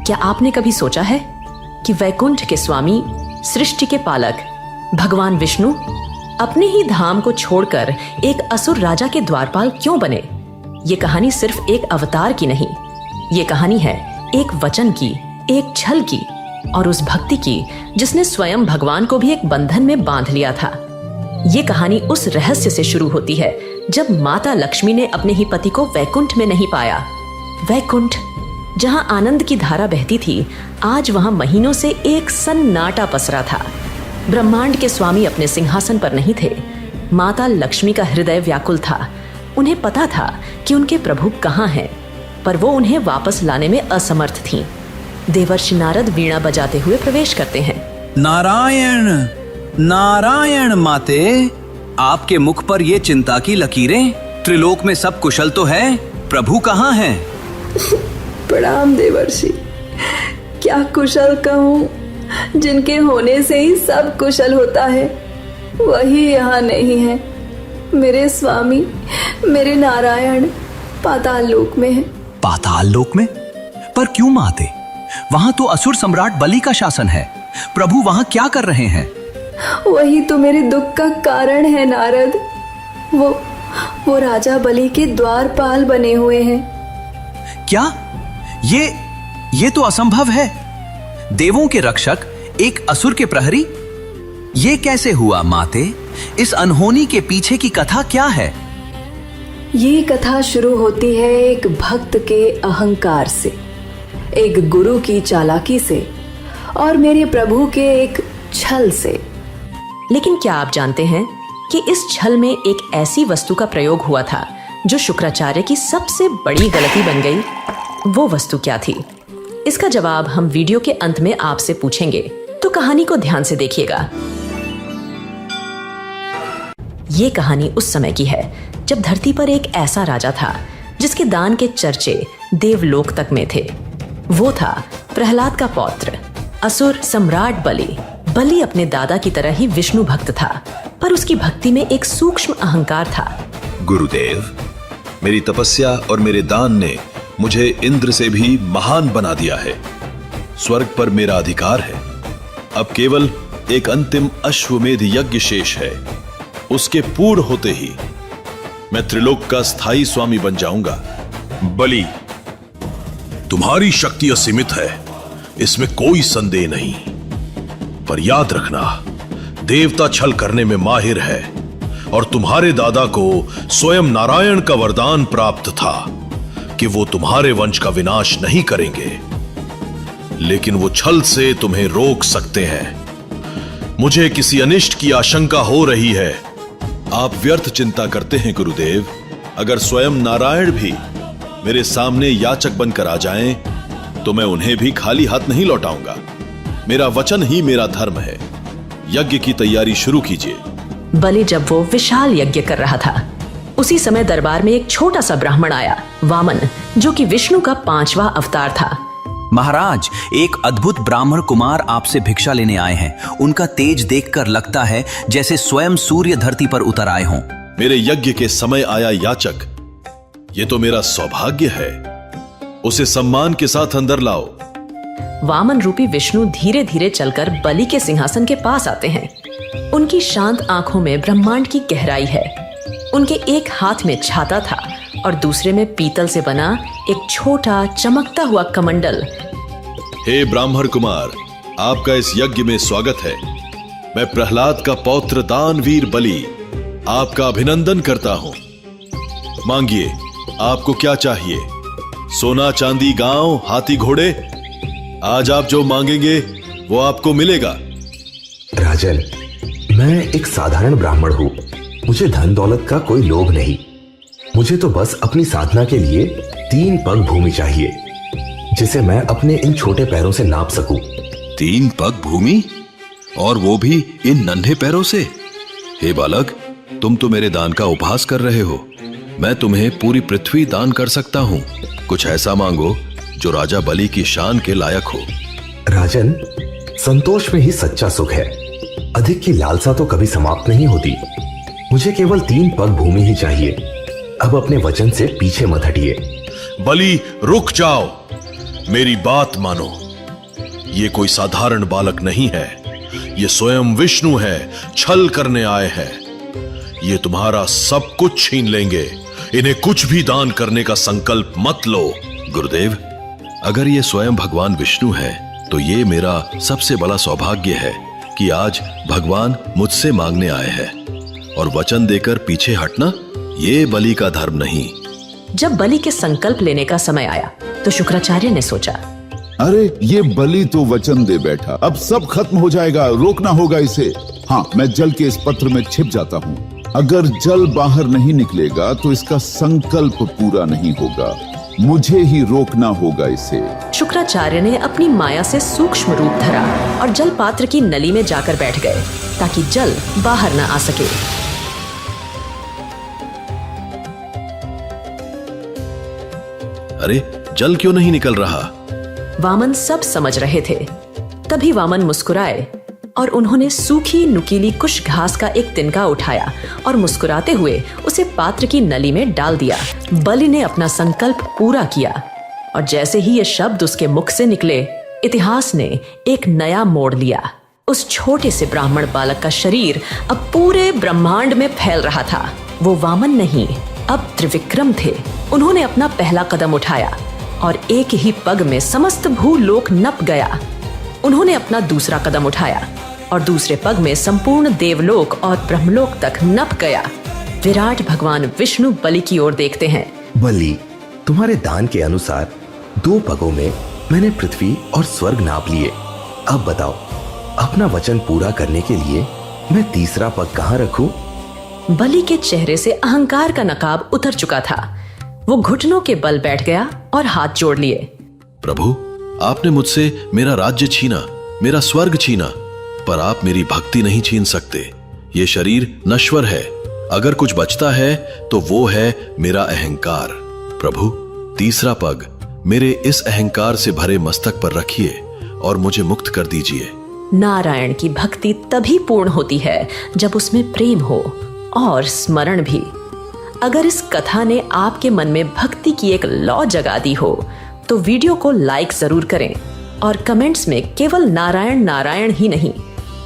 क्या आपने कभी सोचा है कि वैकुंठ के स्वामी, सृष्टि के पालक भगवान विष्णु अपने ही धाम को छोड़कर एक असुर राजा के द्वारपाल क्यों बने? ये कहानी सिर्फ एक अवतार की नहीं, ये कहानी है एक वचन की, एक छल की और उस भक्ति की जिसने स्वयं भगवान को भी एक बंधन में बांध लिया था। ये कहानी उस रहस्य से शुरू होती है जब माता लक्ष्मी ने अपने ही पति को वैकुंठ में नहीं पाया। वैकुंठ, जहां आनंद की धारा बहती थी, आज वहां महीनों से एक सन्नाटा पसरा था। ब्रह्मांड के स्वामी अपने सिंहासन पर नहीं थे। माता लक्ष्मी का हृदय व्याकुल था। उन्हें पता था कि उनके प्रभु कहाँ हैं, पर वो उन्हें वापस लाने में असमर्थ थीं। देवर्षि नारद वीणा बजाते हुए प्रवेश करते हैं। नारायण नारायण माते, आपके मुख पर ये चिंता की लकीरें। त्रिलोक में सब कुशल तो है, प्रभु कहाँ हैं? प्रणाम देवर्षि। क्या कुशल कहूँ, जिनके होने से ही सब कुशल होता है वही यहाँ नहीं है। मेरे स्वामी, मेरे नारायण पाताल लोक में है। पाताल लोक में? पर क्यों माते? वहाँ तो असुर सम्राट बलि का शासन है। प्रभु वहाँ क्या कर रहे हैं? वही तो मेरे दुख का कारण है नारद। वो राजा बलि के द्वारपाल बने हुए हैं। क्या? ये तो असंभव है। देवों के रक्षक एक असुर के प्रहरी? ये कैसे हुआ माते? इस अनहोनी के पीछे की कथा क्या है? ये कथा शुरू होती है एक भक्त के अहंकार से, एक गुरु की चालाकी से और मेरे प्रभु के एक छल से। लेकिन क्या आप जानते हैं कि इस छल में एक ऐसी वस्तु का प्रयोग हुआ था जो शुक्राचार्य की सबसे बड़ी गलती बन गई? वो वस्तु क्या थी? इसका जवाब हम वीडियो के अंत में आपसे पूछेंगे, तो कहानी को ध्यान से देखिएगा। ये कहानी उस समय की है जब धरती पर एक ऐसा राजा था जिसके दान के चर्चे देवलोक तक में थे। वो था प्रहलाद का पौत्र, असुर सम्राट बलि। बलि अपने दादा की तरह ही विष्णु भक्त था, पर उसकी भक्ति में एक सूक्ष्म अहंकार था। गुरुदेव, मेरी तपस्या और मेरे दान ने मुझे इंद्र से भी महान बना दिया है। स्वर्ग पर मेरा अधिकार है। अब केवल एक अंतिम अश्वमेध यज्ञ शेष है। उसके पूर्ण होते ही मैं त्रिलोक का स्थायी स्वामी बन जाऊंगा। बलि, तुम्हारी शक्ति असीमित है, इसमें कोई संदेह नहीं। पर याद रखना, देवता छल करने में माहिर है और तुम्हारे दादा को स्वयं नारायण का वरदान प्राप्त था कि वो तुम्हारे वंश का विनाश नहीं करेंगे, लेकिन वो छल से तुम्हें रोक सकते हैं। मुझे किसी अनिष्ट की आशंका हो रही है। आप व्यर्थ चिंता करते हैं गुरुदेव। अगर स्वयं नारायण भी मेरे सामने याचक बनकर आ जाएं, तो मैं उन्हें भी खाली हाथ नहीं लौटाऊंगा। मेरा वचन ही मेरा धर्म है। यज्ञ की तैयारी शुरू कीजिए। बलि जब वो विशाल यज्ञ कर रहा था, उसी समय दरबार में एक छोटा सा ब्राह्मण आया, वामन, जो कि विष्णु का 5वां अवतार था। महाराज, एक अद्भुत ब्राह्मण कुमार आपसे भिक्षा लेने आए हैं। उनका तेज देखकर लगता है जैसे स्वयं सूर्य धरती पर उतर आए हों। मेरे यज्ञ के समय आया याचक, ये तो मेरा सौभाग्य है। उसे सम्मान के साथ अंदर लाओ। वामन रूपी विष्णु धीरे धीरे चलकर बलि के सिंहासन के पास आते हैं। उनकी शांत आंखों में ब्रह्मांड की गहराई है। उनके एक हाथ में छाता था और दूसरे में पीतल से बना एक छोटा चमकता हुआ कमंडल। हे ब्राह्मण कुमार, आपका इस यज्ञ में स्वागत है। मैं प्रहलाद का पौत्र दानवीर बलि आपका अभिनंदन करता हूं। मांगिए, आपको क्या चाहिए? सोना, चांदी, गांव, हाथी, घोड़े? आज आप जो मांगेंगे वो आपको मिलेगा। राजन, मैं एक साधारण ब्राह्मण हूँ। मुझे धन दौलत का कोई लोभ नहीं। मुझे तो बस अपनी साधना के लिए 3 पग भूमि चाहिए, जिसे मैं अपने इन छोटे पैरों से नाप सकूं। 3 पग भूमि? और वो भी इन नन्हे पैरों से? हे बालक, तुम तो मेरे दान का उपहास कर रहे हो। मैं तुम्हें पूरी पृथ्वी दान कर सकता हूँ। कुछ ऐसा मांगो जो राजा बलि की शान के लायक हो। राजन, संतोष में ही सच्चा सुख है। अधिक की लालसा तो कभी समाप्त नहीं होती। मुझे केवल 3 पग भूमि ही चाहिए। अब अपने वचन से पीछे मत हटिए। बलि, रुक जाओ। मेरी बात मानो, ये कोई साधारण बालक नहीं है, ये स्वयं विष्णु है, छल करने आए हैं। ये तुम्हारा सब कुछ छीन लेंगे, इन्हें कुछ भी दान करने का संकल्प मत लो। गुरुदेव, अगर ये स्वयं भगवान विष्णु है तो ये मेरा सबसे बड़ा सौभाग्य है कि आज भगवान मुझसे मांगने आए हैं, और वचन देकर पीछे हटना ये बलि का धर्म नहीं। जब बलि के संकल्प लेने का समय आया तो शुक्राचार्य ने सोचा, अरे ये बलि तो वचन दे बैठा, अब सब खत्म हो जाएगा, रोकना होगा इसे। हाँ, मैं जल के इस पत्र में छिप जाता हूँ। अगर जल बाहर नहीं निकलेगा तो इसका संकल्प पूरा नहीं होगा, मुझे ही रोकना होगा इसे। शुक्राचार्य ने अपनी माया से सूक्ष्म रूप धरा और जल पात्र की नली में जाकर बैठ गए ताकि जल बाहर न आ सके। अरे, जल क्यों नहीं निकल रहा? वामन सब समझ रहे थे। तभी वामन मुस्कुराए और उन्होंने सूखी नुकीली कुश घास का एक तिनका उठाया और मुस्कुराते हुए उसे पात्र की नली में डाल दिया। बलि ने अपना संकल्प पूरा किया और जैसे ही ये शब्द उसके मुख से निकले, इतिहास ने एक नया मोड़ लिया। उस छोटे से ब्राह्मण बालक का शरीर अब पूरे ब्रह्मांड में फैल रहा था। वो वामन नहीं, अब त्रिविक्रम थे। उन्होंने अपना पहला कदम उठाया और एक ही पग में समस्त भूलोक नप गया। उन्होंने अपना दूसरा कदम उठाया और दूसरे पग में संपूर्ण देवलोक और ब्रह्मलोक तक नप गया। विराट भगवान विष्णु बलि की ओर देखते हैं। बलि, तुम्हारे दान के अनुसार 2 पगों में मैंने पृथ्वी और स्वर्ग नाप लिए। अब बताओ, अपना वचन पूरा करने के लिए मैं तीसरा पग कहाँ रखूं? बलि के चेहरे से अहंकार का नकाब उतर चुका था। वो घुटनों के बल बैठ गया और हाथ जोड़ लिए। प्रभु, आपने मुझसे मेरा राज्य छीना, मेरा स्वर्ग छीना, पर आप मेरी भक्ति नहीं छीन सकते। ये शरीर नश्वर है, अगर कुछ बचता है तो वो है मेरा अहंकार। प्रभु, तीसरा पग मेरे इस अहंकार से भरे मस्तक पर रखिए और मुझे मुक्त कर दीजिए। नारायण की भक्ति तभी पूर्ण होती है जब उसमें प्रेम हो और स्मरण भी। अगर इस कथा ने आपके मन में भक्ति की एक लौ जगा दी हो तो वीडियो को लाइक जरूर करें और कमेंट्स में केवल नारायण नारायण ही नहीं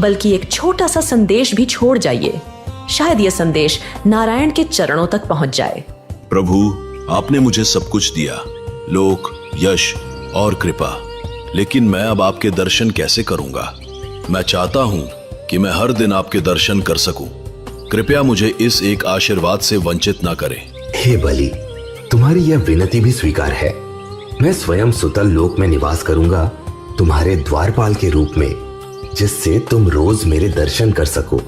बल्कि एक छोटा सा संदेश भी छोड़ जाइए। शायद यह संदेश नारायण के चरणों तक पहुंच जाए। प्रभु, आपने मुझे सब कुछ दिया, लोक, यश और कृपा, लेकिन मैं अब आपके दर्शन कैसे करूंगा? मैं चाहता हूं कि मैं हर दिन आपके दर्शन कर सकूं। कृपया मुझे इस एक आशीर्वाद से वंचित ना करें। हे बलि, तुम्हारी यह विनती भी स्वीकार है। मैं स्वयं सुतल लोक में निवास करूंगा, तुम्हारे द्वारपाल के रूप में, जिससे तुम रोज मेरे दर्शन कर सको।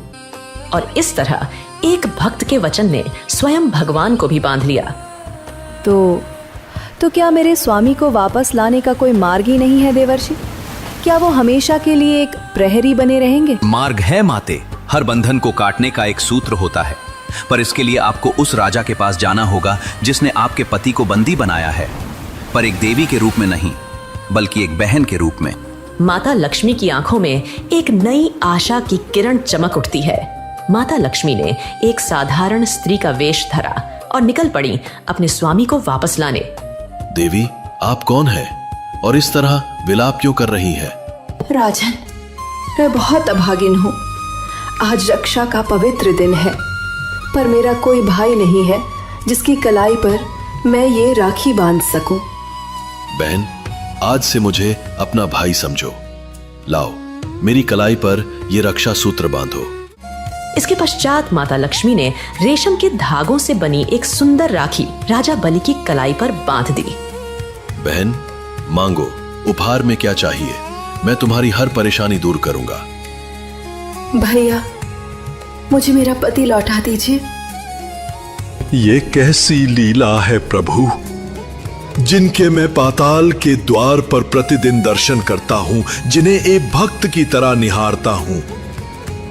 और इस तरह एक भक्त के वचन ने स्वयं भगवान को भी बांध लिया। तो क्या मेरे स्वामी को वापस लाने का कोई मार्ग ही नहीं है देवर्षि? क्या वो हमेशा के लिए एक प्रहरी बने रहेंगे? मार्ग है माते, हर बंधन को काटने का एक सूत्र होता है, पर इसके लिए आपको उस राजा के पास जाना होगा जिसने आपके पति को बंदी बनाया है, पर एक देवी के रूप में नहीं बल्कि एक बहन के रूप में। माता लक्ष्मी की आंखों में एक नई आशा की किरण चमक उठती है। माता लक्ष्मी ने एक साधारण स्त्री का वेश धरा और निकल पड़ी अपने स्वामी को वापस लाने। देवी, आप कौन है और इस तरह विलाप क्यों कर रही है? राजन, मैं बहुत अभागिन हूँ। आज रक्षा का पवित्र दिन है, पर मेरा कोई भाई नहीं है जिसकी कलाई पर मैं ये राखी बांध सकूं। बहन, आज से मुझे अपना भाई समझो। लाओ, मेरी कलाई पर ये रक्षा सूत्र बांधो। इसके पश्चात माता लक्ष्मी ने रेशम के धागों से बनी एक सुंदर राखी राजा बलि की कलाई पर बांध दी। बहन, मांगो, उपहार में क्या चाहिए? मैं तुम्हारी हर परेशानी दूर करूंगा। भैया, मुझे मेरा पति लौटा दीजिए। ये कैसी लीला है प्रभु, जिनके मैं पाताल के द्वार पर प्रतिदिन दर्शन करता हूं, जिन्हें एक भक्त की तरह निहारता हूं।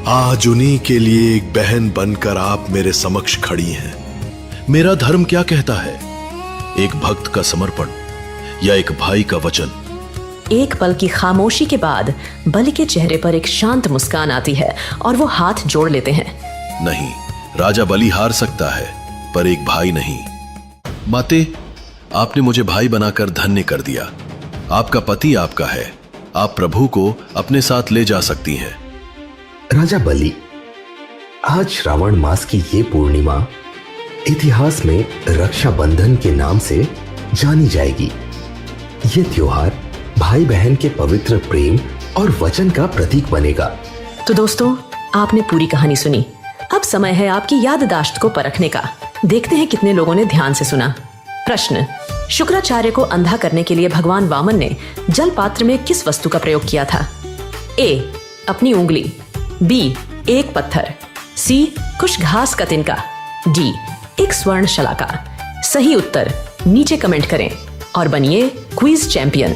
आज उन्हीं के लिए एक बहन बनकर आप मेरे समक्ष खड़ी हैं। मेरा धर्म क्या कहता है? एक भक्त का समर्पण या एक भाई का वचन? एक पल की खामोशी के बाद बलि के चेहरे पर एक शांत मुस्कान आती है और वो हाथ जोड़ लेते हैं। नहीं, राजा बलि हार सकता है पर एक भाई नहीं। माते, आपने मुझे भाई बनाकर धन्य कर दिया। आपका पति आपका है, आप प्रभु को अपने साथ ले जा सकती हैं। राजा बलि, आज श्रावण मास की ये पूर्णिमा इतिहास में रक्षाबंधन के नाम से जानी जाएगी। ये त्योहार भाई बहन के पवित्र प्रेम और वचन का प्रतीक बनेगा। तो दोस्तों, आपने पूरी कहानी सुनी। अब समय है आपकी याददाश्त को परखने का। देखते हैं कितने लोगों ने ध्यान से सुना। प्रश्न: शुक्राचार्य को अंधा करने के लिए भगवान वामन ने जल पात्र में किस वस्तु का प्रयोग किया था? ए, अपनी उंगली। बी, एक पत्थर। सी, कुछ घास का तिनका। डी, एक स्वर्ण शलाका। सही उत्तर नीचे कमेंट करें और बनिए क्विज चैंपियन।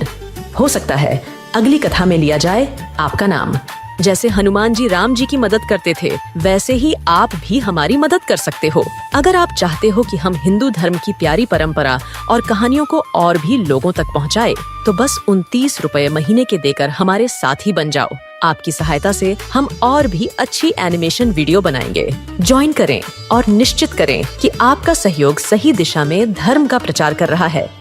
हो सकता है अगली कथा में लिया जाए आपका नाम। जैसे हनुमान जी राम जी की मदद करते थे, वैसे ही आप भी हमारी मदद कर सकते हो। अगर आप चाहते हो कि हम हिंदू धर्म की प्यारी परंपरा और कहानियों को और भी लोगों तक पहुंचाए, तो बस 29 रुपए महीने के देकर हमारे साथी बन जाओ। आपकी सहायता से हम और भी अच्छी एनिमेशन वीडियो बनाएंगे। ज्वाइन करें और निश्चित करें कि आपका सहयोग सही दिशा में धर्म का प्रचार कर रहा है।